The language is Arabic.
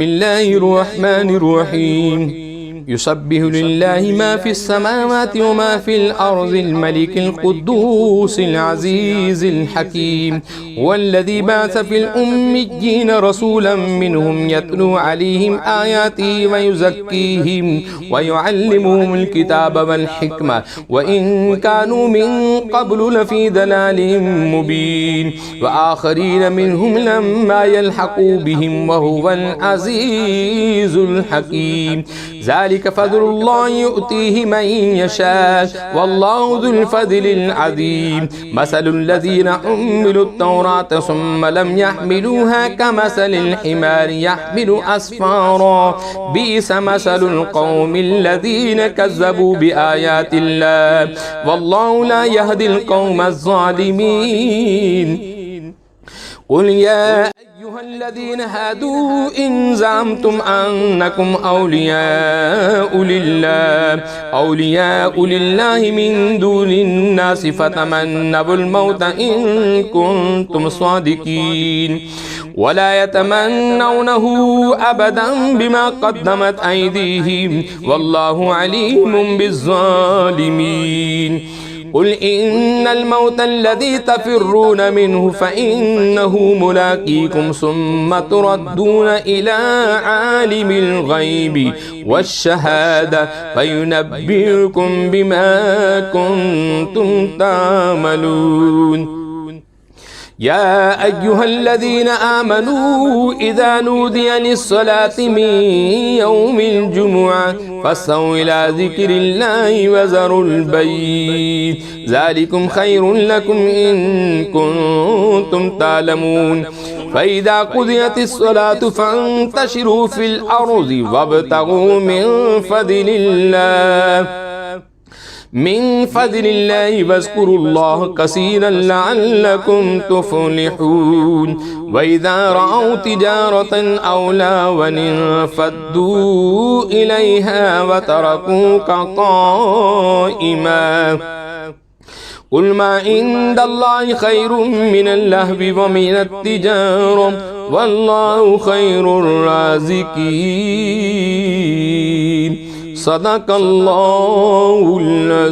بسم الله الرحمن الرحيم يسبح لله ما في السماوات وما في الأرض الملك القدوس العزيز الحكيم والذي بعث في الأميين رسولا منهم يتلو عليهم آياته ويزكيهم ويعلمهم الكتاب والحكمة وإن كانوا من قبل لفي ضلال مبين وآخرين منهم لما يلحقوا بهم وهو العزيز الحكيم ذلك فضل الله يؤتيه من يشاء والله ذو الفضل العظيم مثل الذين حملوا التوراة ثم لم يحملوها كمثل الحمار يحمل أسفارا بئس مثل القوم الذين كذبوا بآيات الله والله لا يهدي القوم الظالمين قل يا أيها الذين هادوا إن زعمتم أنكم أولياء لله من دون الناس فتمنوا الموت إن كنتم صادقين ولا يتمنونه أبدا بما قدمت أيديهم والله عليم بالظالمين قل إن الموت الذي تفرون منه فإنه ملاقيكم ثم تردون إلى عالم الغيب والشهادة فينبئكم بما كنتم تعملون يا أيها الذين آمنوا إذا نودي للصلاة من يوم الجمعة فاسعوا إلى ذكر الله وذروا البيع ذلكم خير لكم إن كنتم تعلمون فإذا قضيت الصلاة فانتشروا في الأرض وابتغوا من فضل الله واذكروا الله كثيرا لعلكم تفلحون وإذا رأوا تجارة أو لهوا انفضوا إليها وتركوك قائما قل ما عند الله خير من اللهو ومن التجارة والله خير الرازقين صدق الله العظيم.